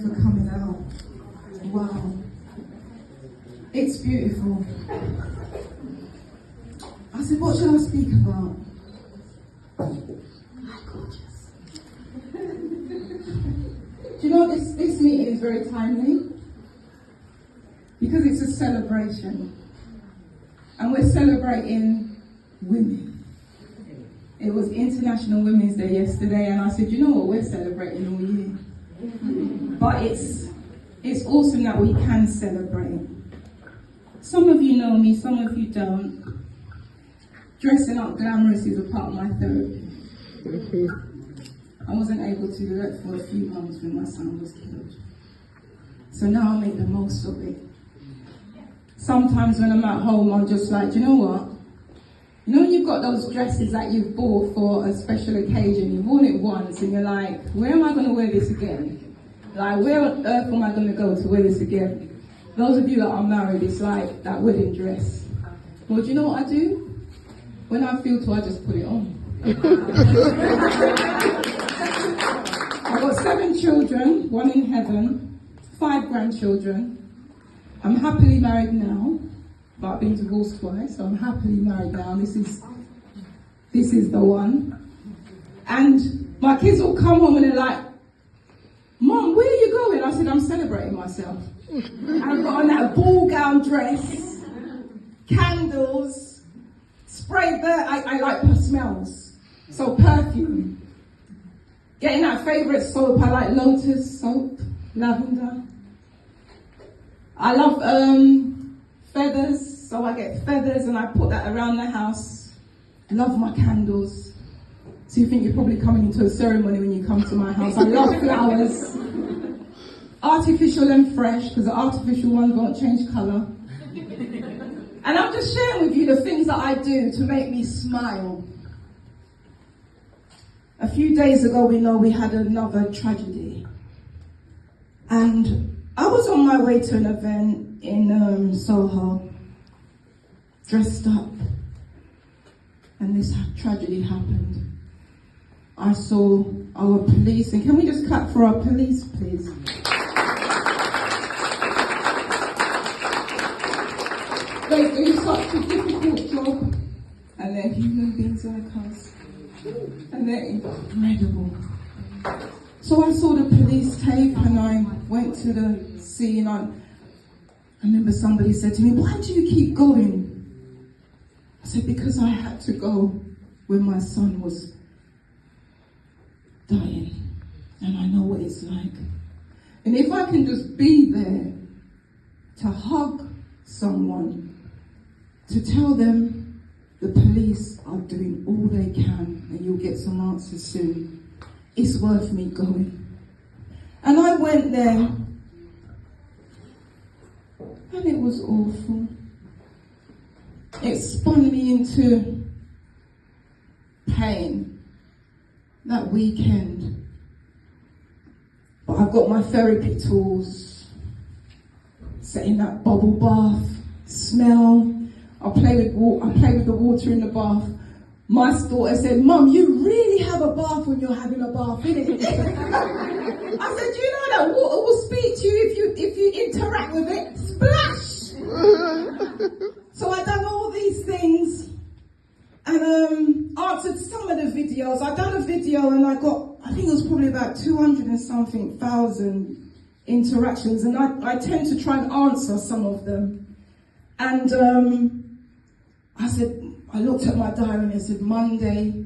for coming out. Wow. It's beautiful. I said, what should I speak about? My gorgeous. Do you know, this meeting is very timely because it's a celebration. And we're celebrating women. It was International Women's Day yesterday, and I said, you know what, we're celebrating all year. But it's awesome that we can celebrate. Some of you know me, some of you don't. Dressing up glamorous is a part of my therapy. I wasn't able to do that for a few months when my son was killed. So now I make the most of it. Sometimes when I'm at home, I'm just like, you know what? You know when you've got those dresses that you've bought for a special occasion, you've worn it once and you're like, where am I going to wear this again? Like, where on earth am I going to go to wear this again? Those of you that are married, it's like that wedding dress. Well, do you know what I do? When I feel to, I just put it on. I've got 7 children, 1 in heaven, 5 grandchildren. I'm happily married now, but I've been divorced twice, so I'm happily married now. This is the one. And my kids will come home and they're like, Mom, where are you going? I said, I'm celebrating myself. And I've got on that ball gown dress, candles, spray there. I like smells, so perfume. Getting that favourite soap, I like Lotus soap, lavender. I love feathers, so I get feathers and I put that around the house. I love my candles. So you think you're probably coming into a ceremony when you come to my house. I love flowers. Artificial and fresh, because the artificial ones won't change colour. And I'm just sharing with you the things that I do to make me smile. A few days ago, we know we had another tragedy. And I was on my way to an event in Soho, dressed up, and this tragedy happened. I saw our police, and can we just clap for our police, please? They do such a difficult job, and they're human beings like us, and they're incredible. So I saw the police tape and I went to the scene. I remember somebody said to me, why do you keep going? I said, because I had to go when my son was dying. And I know what it's like. And if I can just be there to hug someone, to tell them the police are doing all they can and you'll get some answers soon, it's worth me going. And I went there, and it was awful. It spun me into pain that weekend. But I've got my therapy tools, setting that bubble bath, smell. I play with the water in the bath. My daughter said, Mum, you really have a bath when you're having a bath, innit? I said, you know that water will speak to you if you interact with it. Splash! So I done all these things and answered some of the videos. I done a video and I think it was probably about 200 and something thousand interactions, and I tend to try and answer some of them. And I looked at my diary and it said Monday,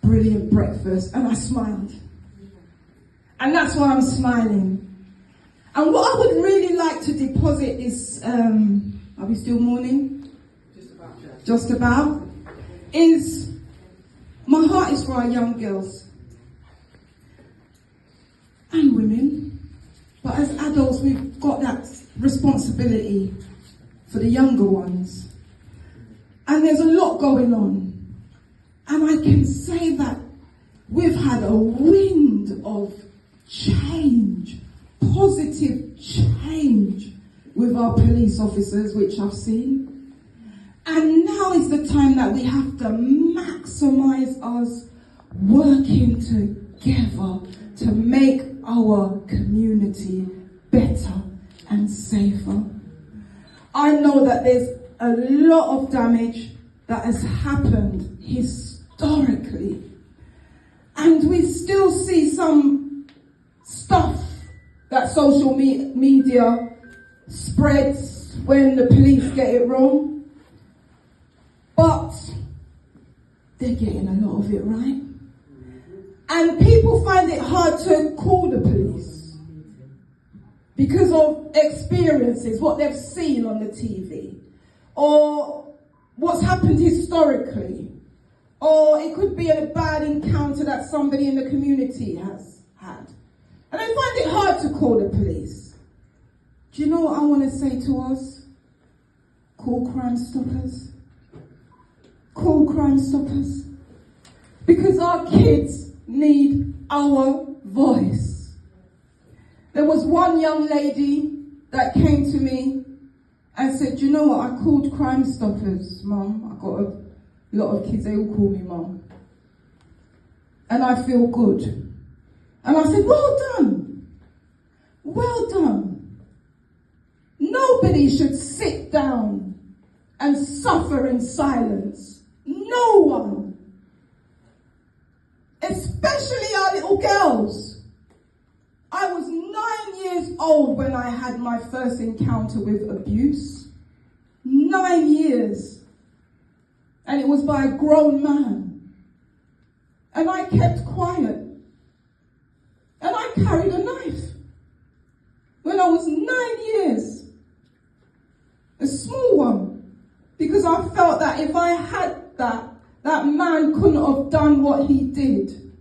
brilliant breakfast, and I smiled. And that's why I'm smiling. And what I would really like to deposit is, are we still morning? Just about. Is my heart is for our young girls and women. But as adults, we've got that responsibility for the younger ones. And there's a lot going on. And I can say that we've had a wind of change, positive change with our police officers, which I've seen. And now is the time that we have to maximize us working together to make our community better and safer. I know that there's a lot of damage that has happened historically, and we still see some stuff that social media spreads when the police get it wrong, but they're getting a lot of it right. And people find it hard to call the police because of experiences, what they've seen on the TV, or what's happened historically, or it could be a bad encounter that somebody in the community has had. And they find it hard to call the police. Do you know what I want to say to us? Call Crime Stoppers. Call Crime Stoppers. Because our kids need our voice. There was one young lady that came to me and said, you know what, I called Crime Stoppers, Mum. I've got a lot of kids, they all call me Mum. And I feel good. And I said, well done. Well done. Nobody should sit down and suffer in silence. No one. Especially our little girls. I was 9 years old when I had my first encounter with abuse. 9 years. And it was by a grown man. And I kept quiet. And I carried a knife. When I was 9 years. A small one. Because I felt that if I had that man couldn't have done what he did.